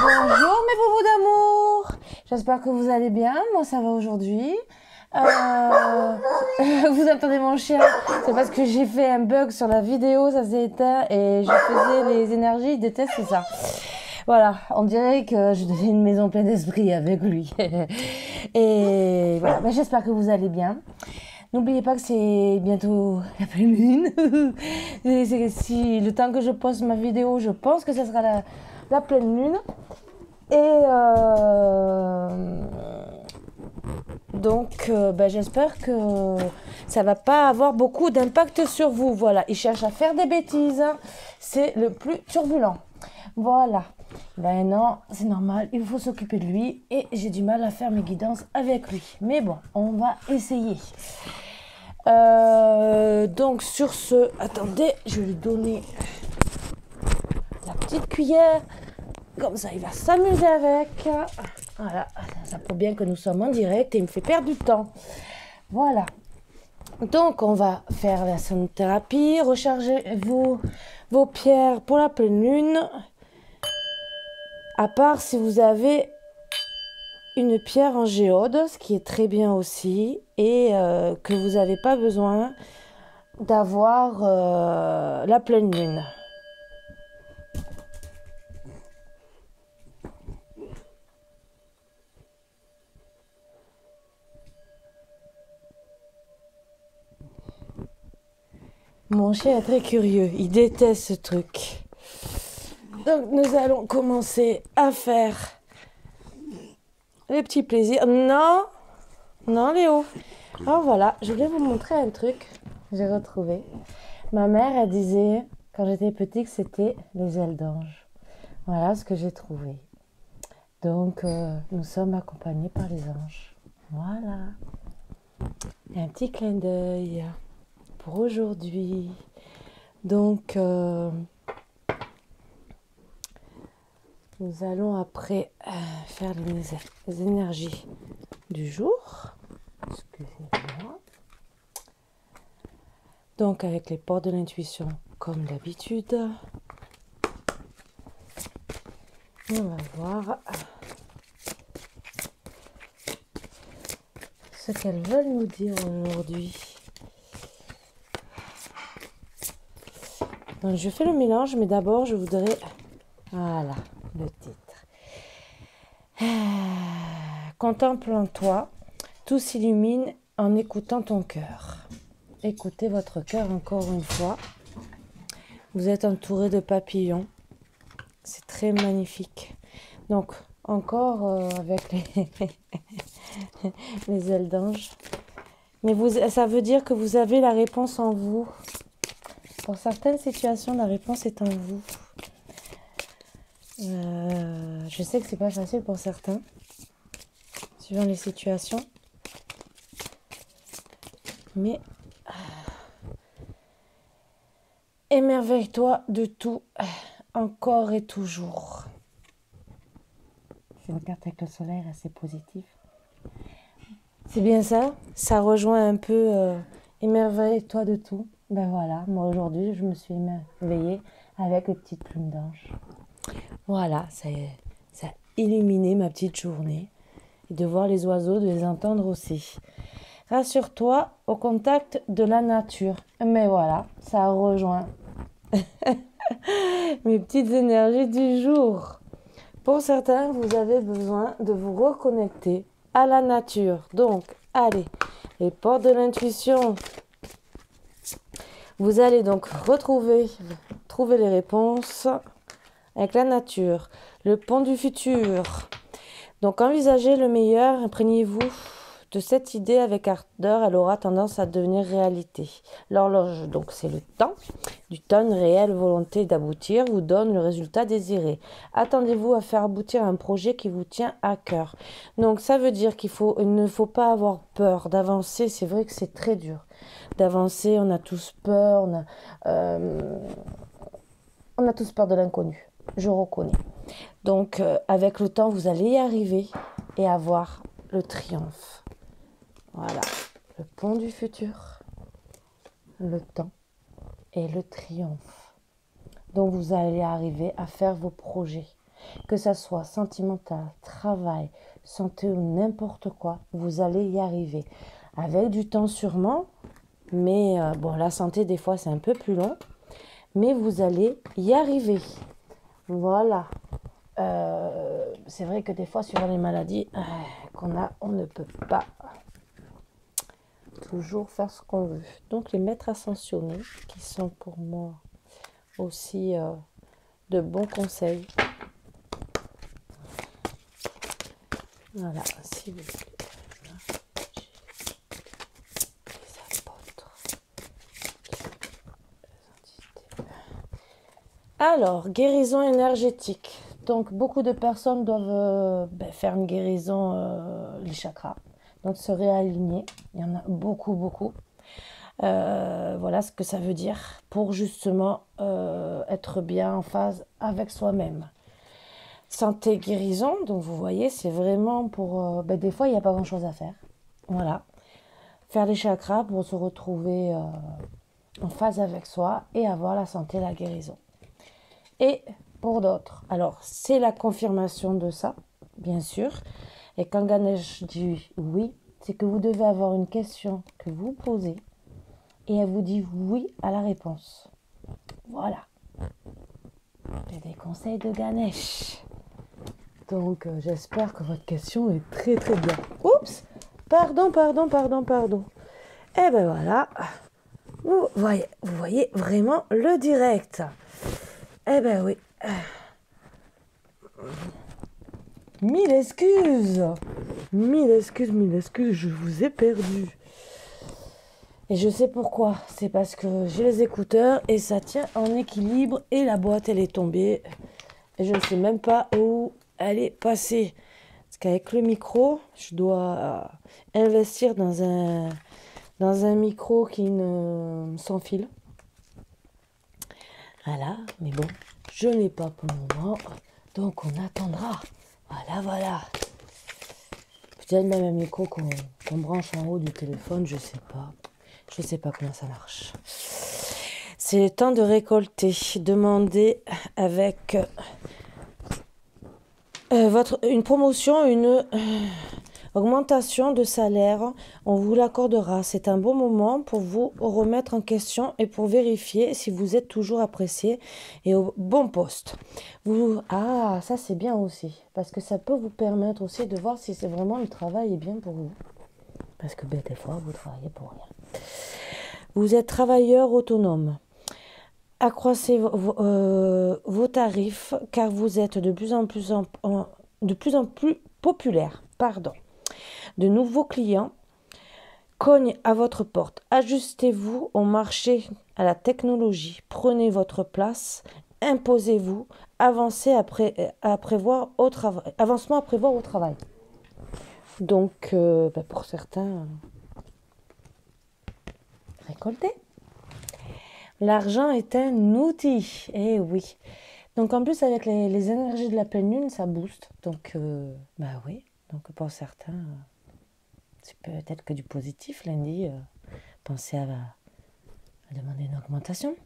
Bonjour mes bobos d'amour. J'espère que vous allez bien. Moi ça va aujourd'hui. Vous entendez mon chien? C'est parce que j'ai fait un bug sur la vidéo, ça s'est éteint et je faisais les énergies, il déteste ça. Voilà, on dirait que je deviens une maison pleine d'esprit avec lui. Et voilà, ben, j'espère que vous allez bien. N'oubliez pas que c'est bientôt la pleine lune. Si le temps que je poste ma vidéo, je pense que ce sera la pleine lune. Et donc, ben, j'espère que ça va pas avoir beaucoup d'impact sur vous. Voilà, il cherche à faire des bêtises. C'est le plus turbulent. Voilà. Ben non, c'est normal, il faut s'occuper de lui et j'ai du mal à faire mes guidances avec lui. Mais bon, on va essayer. Donc sur ce, attendez, je vais lui donner la petite cuillère. Comme ça, il va s'amuser avec. Voilà, ça prouve bien que nous sommes en direct et il me fait perdre du temps. Voilà. Donc, on va faire la sonothérapie. Rechargez vos pierres pour la pleine lune. À part si vous avez une pierre en géode, ce qui est très bien aussi. Et que vous n'avez pas besoin d'avoir la pleine lune. Mon chien est très curieux, il déteste ce truc. Donc nous allons commencer à faire les petits plaisirs. Non, non Léo. Alors voilà, je voulais vous montrer un truc que j'ai retrouvé. Ma mère, elle disait, quand j'étais petite, que c'était les ailes d'ange. Voilà ce que j'ai trouvé. Donc nous sommes accompagnés par les anges. Voilà. Et un petit clin d'œil pour aujourd'hui. Donc, nous allons après faire les énergies du jour. Excusez-moi. Donc, avec les portes de l'intuition, comme d'habitude. On va voir ce qu'elles veulent nous dire aujourd'hui. Donc, je fais le mélange, mais d'abord, je voudrais... Voilà, le titre. Contemple en toi, tout s'illumine en écoutant ton cœur. Écoutez votre cœur encore une fois. Vous êtes entouré de papillons. C'est très magnifique. Donc, encore avec les ailes d'ange. Mais ça veut dire que vous avez la réponse en vous. Pour certaines situations, la réponse est en vous. Je sais que c'est pas facile pour certains, suivant les situations. Mais émerveille-toi de tout, encore et toujours. C'est une carte avec le soleil assez positive. C'est bien ça. Ça rejoint un peu émerveille-toi de tout. Ben voilà, moi aujourd'hui, je me suis émerveillée avec les petites plumes d'ange. Voilà, ça a illuminé ma petite journée. Et de voir les oiseaux, de les entendre aussi. Rassure-toi au contact de la nature. Mais voilà, ça rejoint mes petites énergies du jour. Pour certains, vous avez besoin de vous reconnecter à la nature. Donc, allez, les portes de l'intuition. Vous allez donc trouver les réponses avec la nature. Le pont du futur. Donc, envisagez le meilleur, imprégnez-vous de cette idée avec ardeur, elle aura tendance à devenir réalité. L'horloge, donc c'est le temps, du temps, une réelle volonté d'aboutir, vous donne le résultat désiré. Attendez-vous à faire aboutir un projet qui vous tient à cœur. Donc ça veut dire il ne faut pas avoir peur d'avancer, c'est vrai que c'est très dur. D'avancer, on a tous peur, on a tous peur de l'inconnu, je reconnais. Donc avec le temps, vous allez y arriver et avoir le triomphe. Voilà, le pont du futur, le temps et le triomphe. Donc vous allez arriver à faire vos projets. Que ça soit sentimental, travail, santé ou n'importe quoi, vous allez y arriver. Avec du temps sûrement, mais bon, la santé, des fois, c'est un peu plus long. Mais vous allez y arriver. Voilà. C'est vrai que des fois, sur les maladies qu'on a, on ne peut pas toujours faire ce qu'on veut. Donc, les maîtres ascensionnés, qui sont pour moi aussi de bons conseils. Voilà, s'il vous plaît. Les apôtres. Alors, guérison énergétique. Donc, beaucoup de personnes doivent faire une guérison, les chakras. Donc, se réaligner. Il y en a beaucoup, beaucoup. Voilà ce que ça veut dire pour justement être bien en phase avec soi-même. Santé, guérison. Donc, vous voyez, c'est vraiment pour... des fois, il n'y a pas grand-chose à faire. Voilà. Faire les chakras pour se retrouver en phase avec soi et avoir la santé, la guérison. Et pour d'autres, alors c'est la confirmation de ça, bien sûr. Et quand Ganesh dit oui, c'est que vous devez avoir une question que vous posez et elle vous dit oui à la réponse. Voilà. C'est des conseils de Ganesh. Donc j'espère que votre question est très très bien. Oups, pardon. Et ben voilà, vous voyez vraiment le direct. Eh ben oui. Mille excuses, je vous ai perdu. Et je sais pourquoi. C'est parce que j'ai les écouteurs et ça tient en équilibre et la boîte elle est tombée. Et je ne sais même pas où elle est passée. Parce qu'avec le micro, je dois investir dans un micro qui ne sans fil. Voilà, mais bon, je n'ai pas pour le moment, donc on attendra. Voilà. Peut-être même un micro qu'on branche en haut du téléphone, je sais pas. Je sais pas comment ça marche. C'est le temps de récolter. Demandez avec une promotion, une augmentation de salaire, on vous l'accordera. C'est un bon moment pour vous remettre en question et pour vérifier si vous êtes toujours apprécié et au bon poste. Ça c'est bien aussi, parce que ça peut vous permettre aussi de voir si c'est vraiment le travail est bien pour vous. Parce que des fois, vous travaillez pour rien. Vous êtes travailleur autonome. Accroissez vos tarifs car vous êtes de plus en plus populaire. De nouveaux clients cognent à votre porte. Ajustez-vous au marché, à la technologie. Prenez votre place. Imposez-vous. Avancement à prévoir au travail. Donc, pour certains, récoltez. L'argent est un outil. Eh oui. Donc, en plus, avec les énergies de la pleine lune, ça booste. Donc, oui. Donc, pour certains, c'est peut-être que du positif lundi. Pensez à demander une augmentation.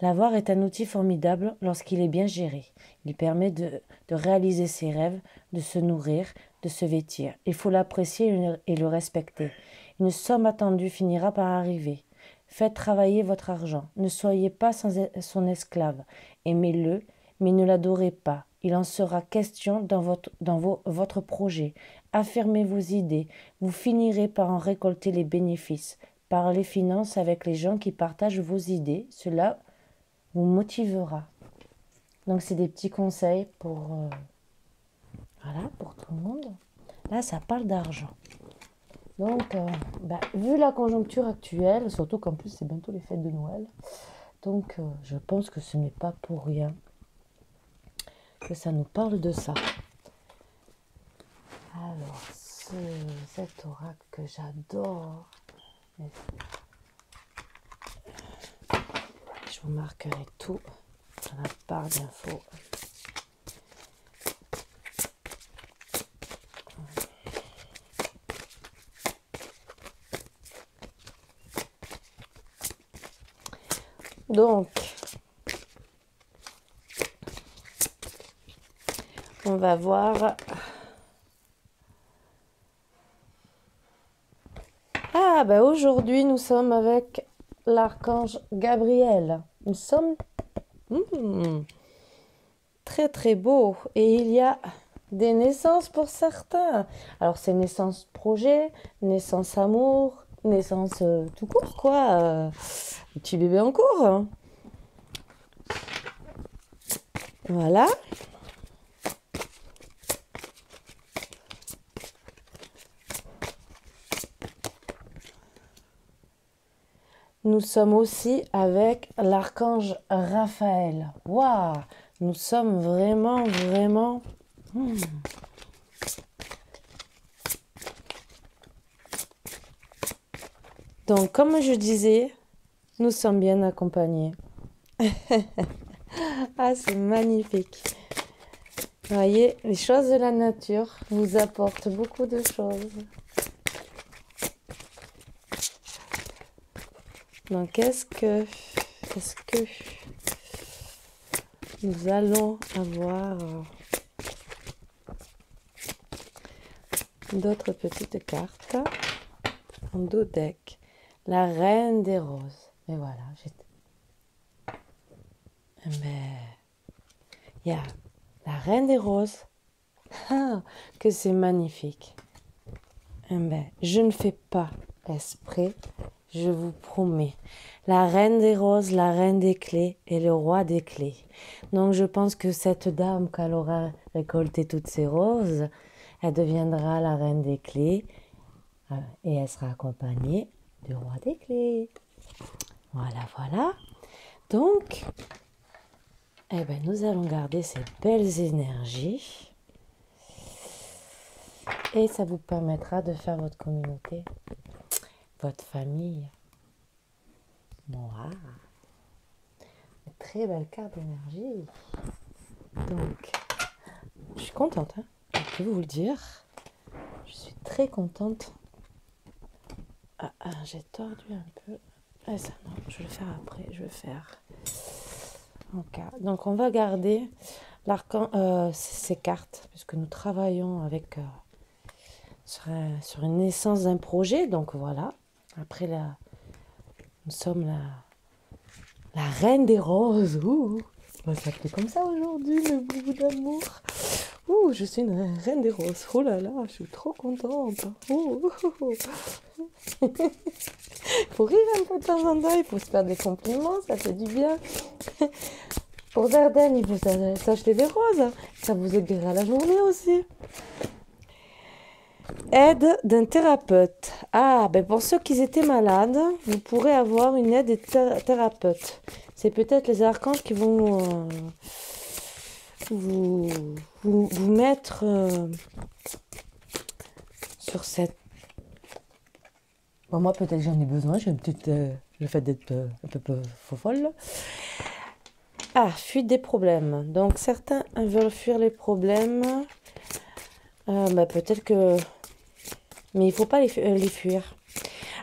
L'avoir est un outil formidable lorsqu'il est bien géré. Il permet de réaliser ses rêves, de se nourrir, de se vêtir. Il faut l'apprécier et le respecter. Une somme attendue finira par arriver. Faites travailler votre argent. Ne soyez pas son esclave. Aimez-le, mais ne l'adorez pas. Il en sera question dans votre projet. Affirmez vos idées. Vous finirez par en récolter les bénéfices. Parlez finances avec les gens qui partagent vos idées. Cela vous motivera. Donc, c'est des petits conseils pour tout le monde. Là, ça parle d'argent. Donc, vu la conjoncture actuelle, surtout qu'en plus, c'est bientôt les fêtes de Noël, donc je pense que ce n'est pas pour rien que ça nous parle de ça. Alors, cet oracle que j'adore, je vous marquerai tout dans la barre d'infos. Donc, On va voir. Ah, ben aujourd'hui, nous sommes avec l'archange Gabriel. Nous sommes très très beaux. Et il y a des naissances pour certains. Alors, c'est naissance projet, naissance amour, naissance tout court, quoi. Petit bébé en cours. Hein. Voilà. Nous sommes aussi avec l'archange Raphaël. Waouh! Nous sommes vraiment, vraiment... Donc, comme je disais, nous sommes bien accompagnés. Ah, c'est magnifique. Vous voyez, les choses de la nature nous apportent beaucoup de choses. Donc, qu'est-ce que nous allons avoir d'autres petites cartes en dos deck. La reine des roses. Et voilà, mais il y a la reine des roses. Ah, que c'est magnifique. Je ne fais pas exprès, je vous promets. La reine des roses, la reine des clés et le roi des clés. Donc je pense que cette dame, quand elle aura récolté toutes ces roses, elle deviendra la reine des clés et elle sera accompagnée du roi des clés. Voilà, voilà. Donc, nous allons garder ces belles énergies. Et ça vous permettra de faire votre communauté, votre famille. Wow. Une très belle carte d'énergie. Donc, je suis contente, hein, je peux vous le dire. Je suis très contente. J'ai tordu un peu. Ça non, je vais le faire après. Je vais faire. Donc, on va garder ces cartes, puisque nous travaillons avec sur une naissance d'un projet. Donc, voilà. Après, nous sommes la reine des roses. Ouh, on va s'appeler comme ça aujourd'hui, le boubou d'amour. Ouh, je suis une reine des roses. Oh là là, je suis trop contente. Ouh. Faut rire un peu de temps en temps, il faut se faire des compliments, ça fait du bien. Pour Dardenne, il faut s'acheter des roses. Ça vous aidera la journée aussi. Aide d'un thérapeute. Pour ceux qui étaient malades, vous pourrez avoir une aide des thérapeutes. C'est peut-être les archanges qui vont vous mettre sur cette... Bon, moi, peut-être j'en ai besoin. J'ai peut-être le fait d'être un peu folle. Fuite des problèmes. Donc, certains veulent fuir les problèmes. Peut-être que... Mais il ne faut pas les fuir.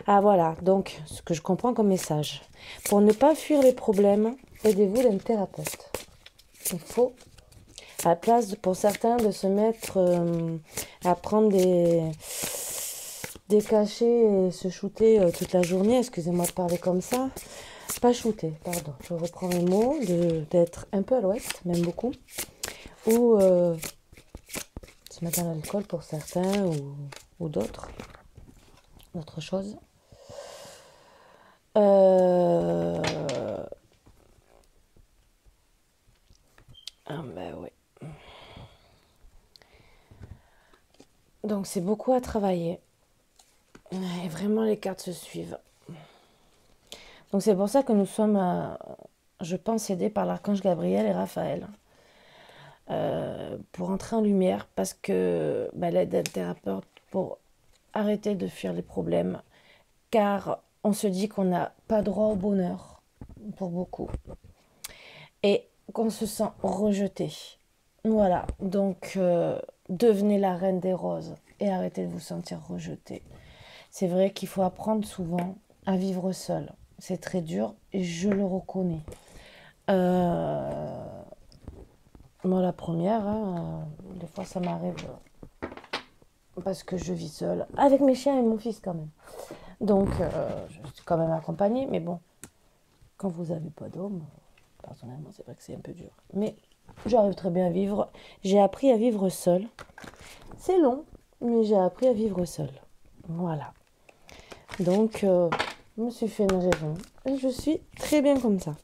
Voilà. Donc, ce que je comprends comme message. Pour ne pas fuir les problèmes, aidez-vous d'un thérapeute. Il faut, à la place pour certains, de se mettre à prendre des cachets et se shooter toute la journée. Excusez-moi de parler comme ça. Pas shooter, pardon. Je reprends mes mots. D'être un peu à l'ouest, même beaucoup. Ou se mettre à l'alcool pour certains ou d'autres choses. Oui. Donc c'est beaucoup à travailler. Et vraiment les cartes se suivent. Donc c'est pour ça que nous sommes, je pense, aidés par l'archange Gabriel et Raphaël. Pour entrer en lumière, parce que l'aide d'un thérapeute pour arrêter de fuir les problèmes, car on se dit qu'on n'a pas droit au bonheur pour beaucoup et qu'on se sent rejeté. Voilà, donc devenez la reine des roses et arrêtez de vous sentir rejeté. C'est vrai qu'il faut apprendre souvent à vivre seul. C'est très dur et je le reconnais. Moi, la première, hein, des fois, ça m'arrive parce que je vis seule, avec mes chiens et mon fils quand même. Donc, je suis quand même accompagnée, mais bon, quand vous n'avez pas d'homme, personnellement, c'est vrai que c'est un peu dur. Mais j'arrive très bien à vivre. J'ai appris à vivre seule. C'est long, mais j'ai appris à vivre seule. Voilà. Donc, je me suis fait une raison. Et je suis très bien comme ça.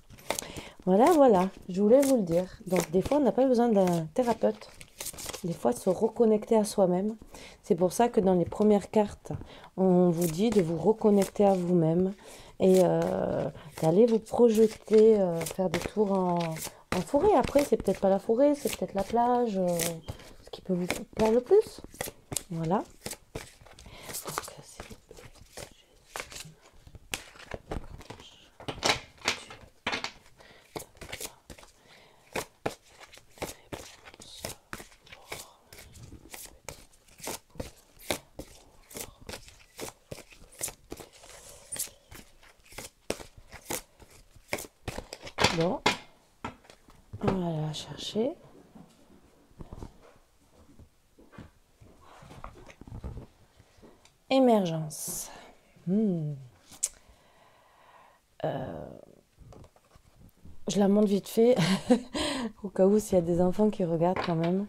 Voilà, voilà. Je voulais vous le dire. Donc, des fois, on n'a pas besoin d'un thérapeute. Des fois, se reconnecter à soi-même. C'est pour ça que dans les premières cartes, on vous dit de vous reconnecter à vous-même et d'aller vous projeter, faire des tours en forêt. Après, c'est peut-être pas la forêt, c'est peut-être la plage, ce qui peut vous plaire le plus. Voilà. Bon, on va aller la chercher. Émergence. Je la montre vite fait, au cas où s'il y a des enfants qui regardent quand même.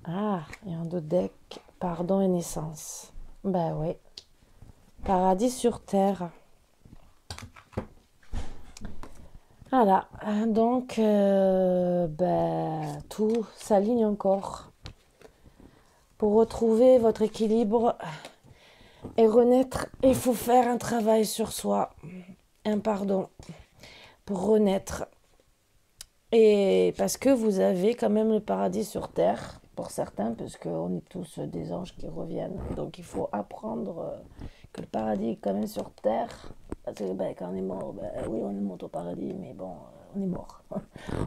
Ah, il y a un autre deck. Pardon et naissance. Ben oui. Paradis sur terre. Voilà. Donc, tout s'aligne encore. Pour retrouver votre équilibre et renaître, il faut faire un travail sur soi. Un pardon. Pour renaître. Et parce que vous avez quand même le paradis sur terre, pour certains, parce qu'on est tous des anges qui reviennent. Donc il faut apprendre que le paradis est quand même sur terre. Parce que quand on est mort, oui, on est monté au paradis, mais bon, on est mort.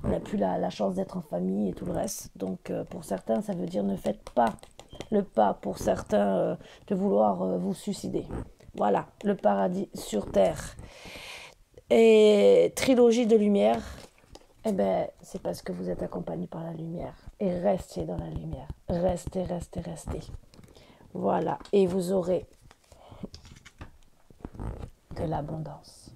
On n'a plus la chance d'être en famille et tout le reste. Donc pour certains, ça veut dire ne faites pas le pas, pour certains, de vouloir vous suicider. Voilà, le paradis sur terre. Et trilogie de lumière. Eh bien, c'est parce que vous êtes accompagné par la lumière. Et restez dans la lumière. Restez, restez, restez. Voilà. Et vous aurez de l'abondance.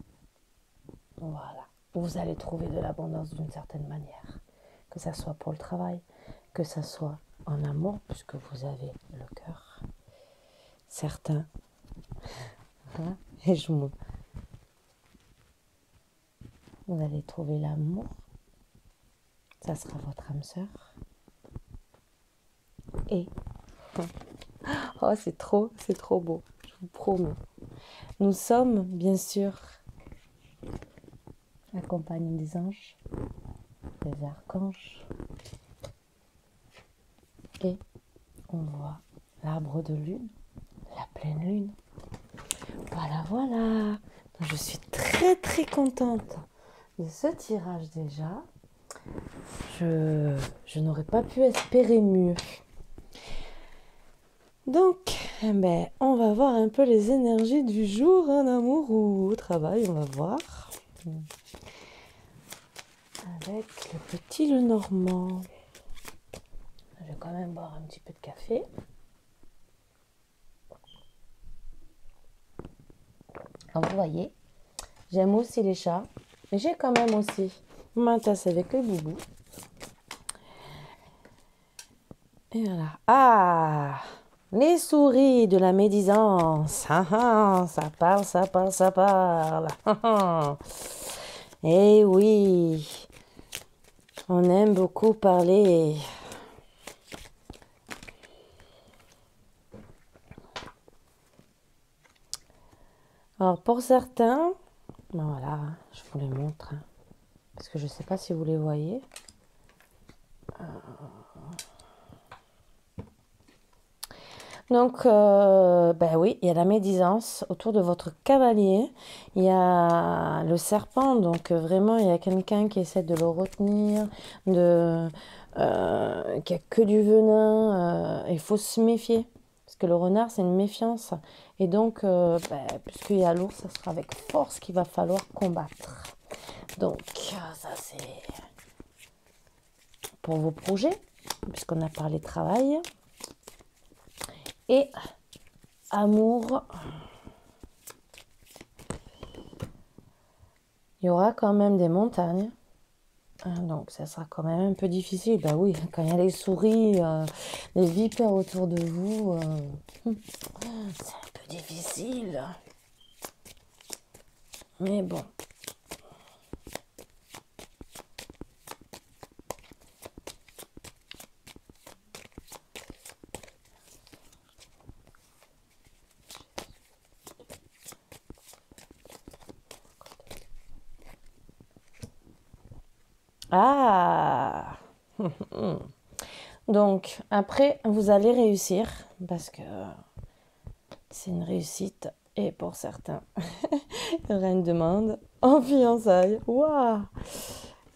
Voilà. Vous allez trouver de l'abondance d'une certaine manière. Que ça soit pour le travail, que ça soit en amour, puisque vous avez le cœur. Certains. Hein, et vous allez trouver l'amour. Ça sera votre âme sœur. Et oh, c'est trop beau, je vous promets. Nous sommes, bien sûr, accompagnés des anges, des archanges. Et on voit l'arbre de lune, la pleine lune. Voilà, voilà. Donc, je suis très, très contente de ce tirage déjà. Je n'aurais pas pu espérer mieux. Donc, on va voir un peu les énergies du jour en amour ou au travail, on va voir. Avec le petit Lenormand. Je vais quand même boire un petit peu de café. Alors, vous voyez, j'aime aussi les chats, mais j'ai quand même aussi ma tasse avec le boubou. Et voilà. Ah, les souris de la médisance. Ah, ah, ça parle, ça parle, ça parle. Ah, ah. Eh oui, on aime beaucoup parler. Alors pour certains, voilà, je vous les montre. Parce que je ne sais pas si vous les voyez. Donc, oui, il y a la médisance autour de votre cavalier. Il y a le serpent, donc vraiment, il y a quelqu'un qui essaie de le retenir, qui a que du venin. Il faut se méfier, parce que le renard, c'est une méfiance. Et donc, puisqu'il y a l'ours, ça sera avec force qu'il va falloir combattre. Donc, ça, c'est pour vos projets, puisqu'on a parlé travail. Et amour, il y aura quand même des montagnes. Donc ça sera quand même un peu difficile. Bah oui, quand il y a les souris, les vipères autour de vous, c'est un peu difficile. Mais bon. Ah! Donc, après, vous allez réussir parce que c'est une réussite. Et pour certains, il y aura une demande en fiançailles. Waouh!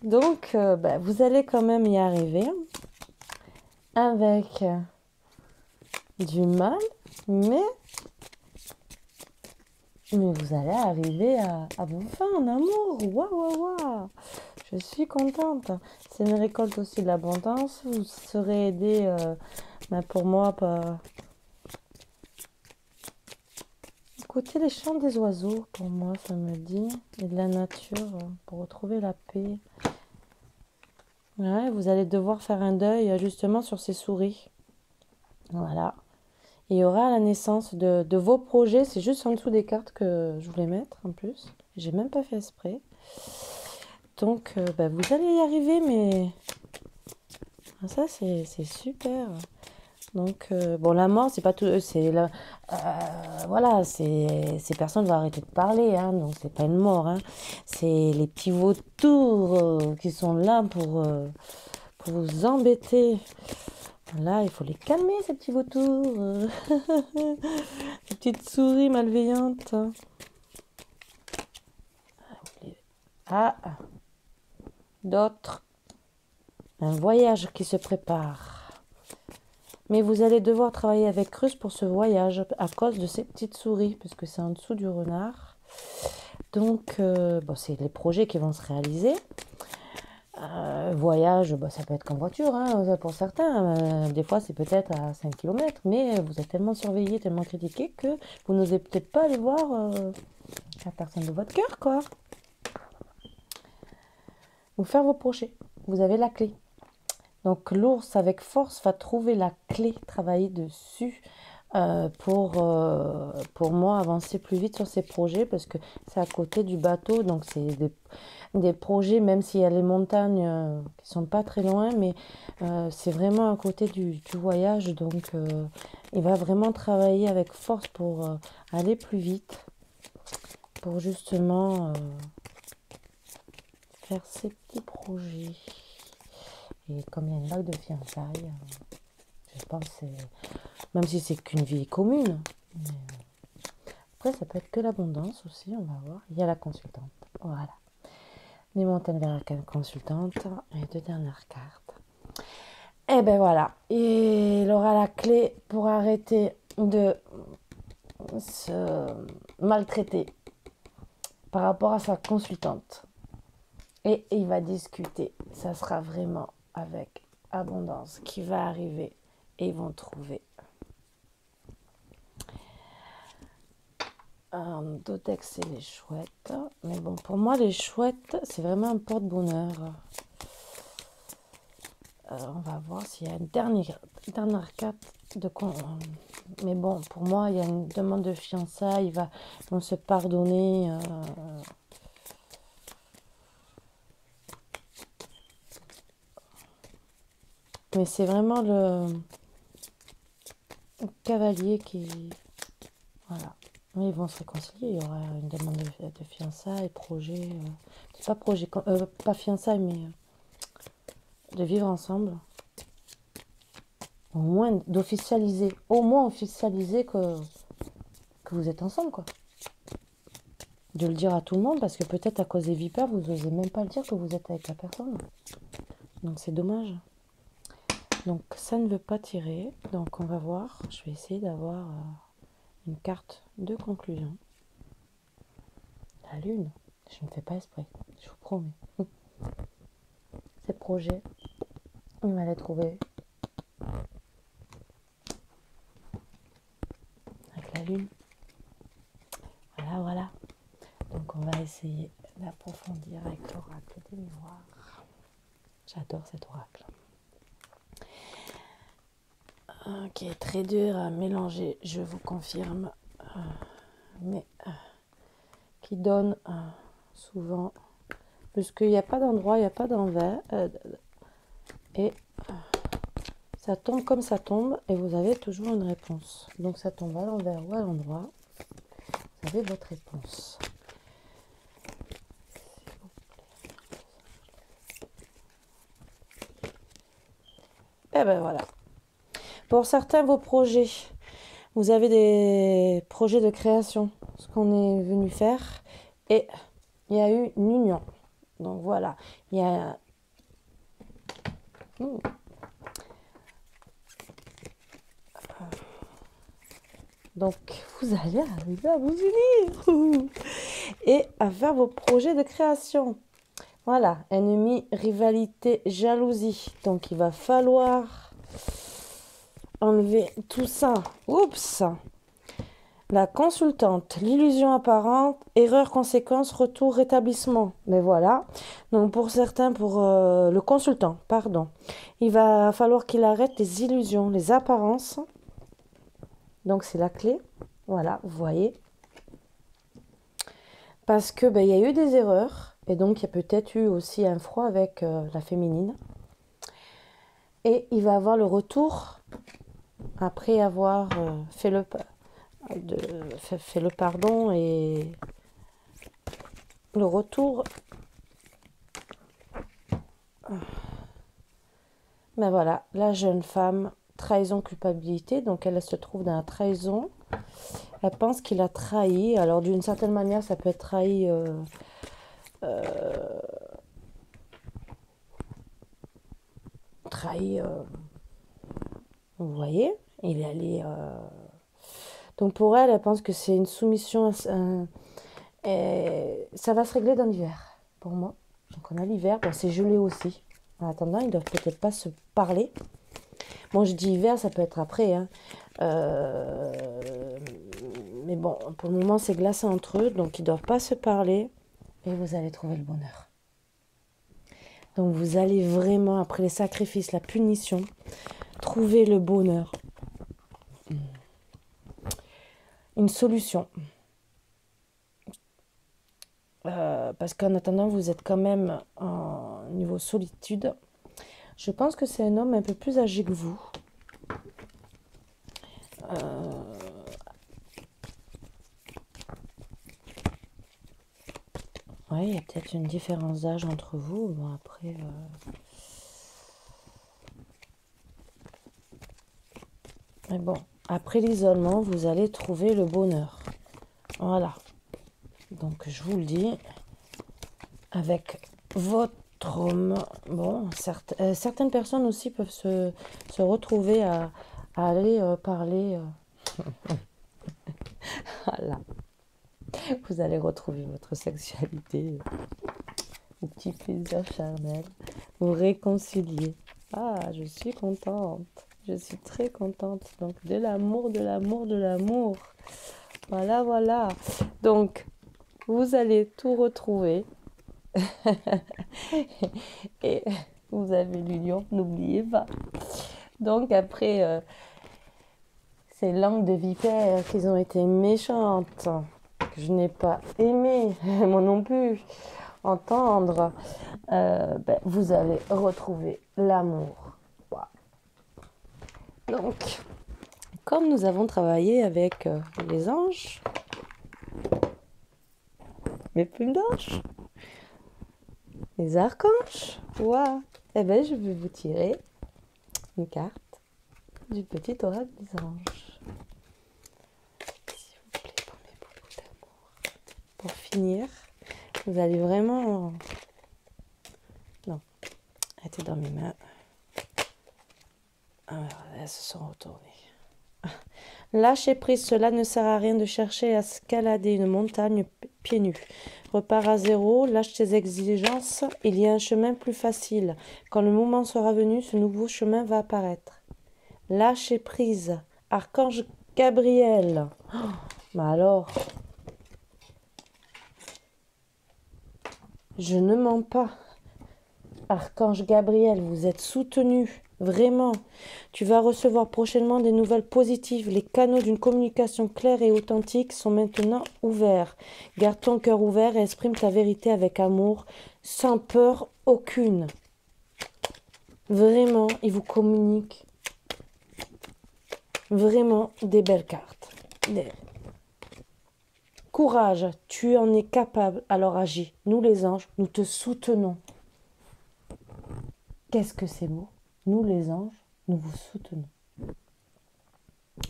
Donc, vous allez quand même y arriver avec du mal, mais vous allez arriver à vos fins en amour. Waouh, waouh, waouh! Je suis contente. C'est une récolte aussi de l'abondance. Vous serez aidé, pour moi, par écouter les chants des oiseaux. Pour moi, ça me dit. Et de la nature, pour retrouver la paix. Ouais, vous allez devoir faire un deuil, justement, sur ces souris. Voilà. Il y aura la naissance de vos projets. C'est juste en dessous des cartes que je voulais mettre, en plus. J'ai même pas fait exprès. Donc, vous allez y arriver, mais ça, c'est super. Donc, la mort, c'est pas tout. Voilà, ces personnes vont arrêter de parler, hein, donc c'est pas une mort. Hein. C'est les petits vautours qui sont là pour vous embêter. Là, il faut les calmer, ces petits vautours. Ces petites souris malveillantes. Ah, d'autres. Un voyage qui se prépare. Mais vous allez devoir travailler avec Russe pour ce voyage à cause de ces petites souris, puisque c'est en dessous du renard. Donc, c'est les projets qui vont se réaliser. Voyage, ça peut être qu'en voiture, hein, pour certains. Des fois, c'est peut-être à 5 km, mais vous êtes tellement surveillé, tellement critiqué que vous n'osez peut-être pas aller voir la personne de votre cœur, quoi. Ou faire vos projets. Vous avez la clé. Donc, l'ours, avec force, va trouver la clé, travailler dessus pour moi avancer plus vite sur ces projets parce que c'est à côté du bateau. Donc, c'est des projets, même s'il y a les montagnes qui sont pas très loin, mais c'est vraiment à côté du voyage. Donc, il va vraiment travailler avec force pour aller plus vite, pour justement faire ces petits projets. Et comme il y a une vague de fiançailles, je pense que même si c'est qu'une vie commune, mais après ça peut être que l'abondance aussi, on va voir. Il y a la consultante, voilà. Les montagnes vers la consultante, et 2 dernières cartes. Et ben voilà, il aura la clé pour arrêter de se maltraiter par rapport à sa consultante. Et il va discuter, ça sera vraiment avec abondance qui va arriver et ils vont trouver. Dodex, c'est les chouettes. Mais bon, pour moi, les chouettes, c'est vraiment un porte-bonheur. On va voir s'il y a une dernière carte de mais bon, pour moi, il y a une demande de fiançailles. Ils vont se pardonner. Mais c'est vraiment le cavalier qui... Voilà. Mais ils vont se réconcilier. Il y aura une demande de fiançailles, projet... c'est pas projet... pas fiançailles, mais... de vivre ensemble. Au moins d'officialiser. Au moins officialiser que vous êtes ensemble, quoi. De le dire à tout le monde, parce que peut-être à cause des vipères, vous n'osez même pas le dire que vous êtes avec la personne. Donc c'est dommage. Donc ça ne veut pas tirer. Donc on va voir. Je vais essayer d'avoir une carte de conclusion. La lune. Je ne fais pas exprès. Je vous promets. Ces projets Il va les trouver. Avec la lune. Voilà, voilà. Donc on va essayer d'approfondir avec l'oracle des miroirs. J'adore cet oracle. Qui est très dur à mélanger, je vous confirme. Mais qui donne souvent, puisqu'il n'y a pas d'endroit, il n'y a pas d'envers. Et ça tombe comme ça tombe et vous avez toujours une réponse. Donc ça tombe à l'envers ou à l'endroit. Vous avez votre réponse. Et ben voilà. Pour certains, vos projets, vous avez des projets de création, ce qu'on est venu faire, et il y a eu une union. Donc voilà, il y a... Donc vous allez arriver à vous unir et à faire vos projets de création. Voilà, ennemi, rivalité, jalousie. Donc il va falloir enlever tout ça. Oups! La consultante, l'illusion apparente, erreur, conséquence, retour, rétablissement. Mais voilà. Donc pour certains, pour le consultant, pardon, il va falloir qu'il arrête les illusions, les apparences. Donc c'est la clé. Voilà, vous voyez. Parce que il y a eu des erreurs. Et donc il y a peut-être eu aussi un froid avec la féminine. Et il va avoir le retour après avoir fait le pardon et le retour. Ben voilà, la jeune femme, trahison, culpabilité, donc elle se trouve dans la trahison. Elle pense qu'il a trahi. Alors d'une certaine manière, ça peut être trahi. Vous voyez, il est allé. Donc pour elle, elle pense que c'est une soumission. Et ça va se régler dans l'hiver, pour moi. Donc on a l'hiver, bon, c'est gelé aussi. En attendant, ils ne doivent peut-être pas se parler. Bon, je dis hiver, ça peut être après. Hein. Mais bon, pour le moment, c'est glacé entre eux, donc ils ne doivent pas se parler. Et vous allez trouver le bonheur. Donc vous allez vraiment, après les sacrifices, la punition, trouver le bonheur. Une solution. Parce qu'en attendant, vous êtes quand même en niveau solitude. Je pense que c'est un homme un peu plus âgé que vous. Oui, il y a peut-être une différence d'âge entre vous. Bon, après... Mais bon, après l'isolement, vous allez trouver le bonheur. Voilà. Donc, je vous le dis, avec votre homme, bon, certaines personnes aussi peuvent se retrouver à aller parler. Voilà. Vous allez retrouver votre sexualité, vos petits plaisirs charnels, vous réconcilier. Ah, je suis contente. Je suis très contente. Donc, de l'amour, de l'amour, de l'amour. Voilà, voilà. Donc, vous allez tout retrouver. Et vous avez l'union, n'oubliez pas. Donc, après ces langues de vipères qui ont été méchantes, que je n'ai pas aimé, moi non plus, entendre, vous allez retrouver l'amour. Wow. Donc, comme nous avons travaillé avec les anges, mes plumes d'ange, les archanges, wow. Eh bien, je vais vous tirer une carte du petit oracle des anges. S'il vous plaît, pour mes bouts d'amour. Pour finir, vous allez vraiment... Non, elle était dans mes mains. Alors, elles se sont retournées. Lâchez prise, cela ne sert à rien de chercher à escalader une montagne pieds nus. Repars à zéro, lâche tes exigences, il y a un chemin plus facile. Quand le moment sera venu, ce nouveau chemin va apparaître. Lâchez prise, Archange Gabriel. Oh, mais alors, je ne mens pas. Archange Gabriel, vous êtes soutenu, vraiment. Tu vas recevoir prochainement des nouvelles positives. Les canaux d'une communication claire et authentique sont maintenant ouverts. Garde ton cœur ouvert et exprime ta vérité avec amour, sans peur aucune. Vraiment, il vous communique vraiment des belles cartes. Courage, tu en es capable, alors agis. Nous les anges, nous te soutenons. Qu'est-ce que c'est beau? Nous les anges, nous vous soutenons.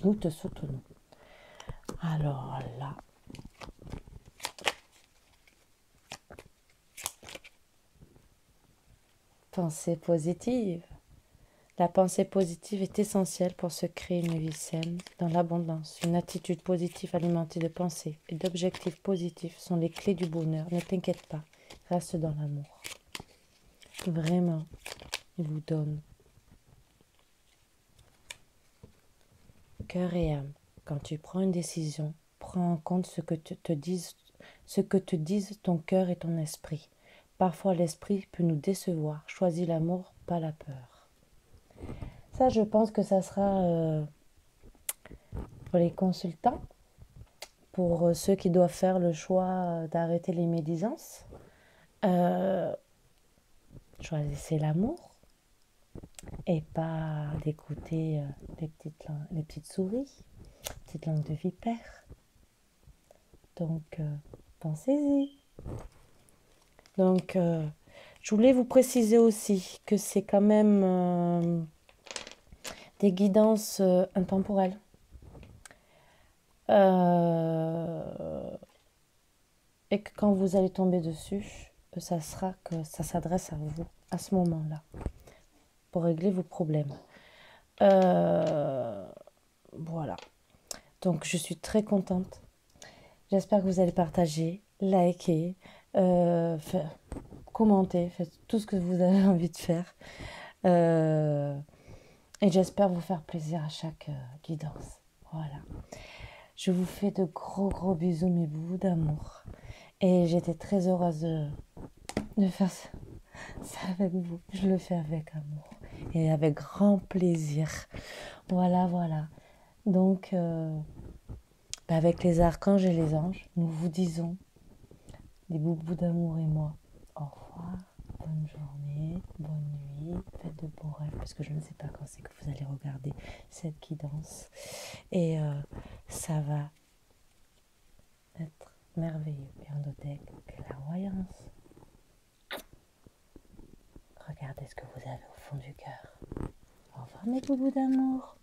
Nous te soutenons. Alors là, pensée positive. La pensée positive est essentielle pour se créer une vie saine dans l'abondance. Une attitude positive alimentée de pensées et d'objectifs positifs sont les clés du bonheur. Ne t'inquiète pas, reste dans l'amour. Vraiment, il vous donne cœur et âme. Quand tu prends une décision, prends en compte ce que te disent ton cœur et ton esprit. Parfois, l'esprit peut nous décevoir. Choisis l'amour, pas la peur. Ça, je pense que ça sera pour les consultants, pour ceux qui doivent faire le choix d'arrêter les médisances. Choisissez l'amour et pas d'écouter les petites souris, petites langues de vipère. Donc, pensez-y. Donc, je voulais vous préciser aussi que c'est quand même des guidances intemporelles. Et que quand vous allez tomber dessus, ça sera que ça s'adresse à vous à ce moment-là pour régler vos problèmes. Voilà. Donc, je suis très contente. J'espère que vous allez partager, liker, commenter, faites tout ce que vous avez envie de faire. Et j'espère vous faire plaisir à chaque guidance. Voilà. Je vous fais de gros bisous, mes bouts d'amour. Et j'étais très heureuse de faire ça avec vous. Je le fais avec amour et avec grand plaisir. Voilà. Donc, avec les archanges et les anges, nous vous disons, des boubous d'amour et moi, au revoir, bonne journée, bonne nuit, faites de beaux rêves, parce que je ne sais pas quand c'est que vous allez regarder cette guidance. Et ça va être merveilleux. Birdotech, clairvoyance. Regardez ce que vous avez au fond du cœur. Au revoir mes boubous d'amour.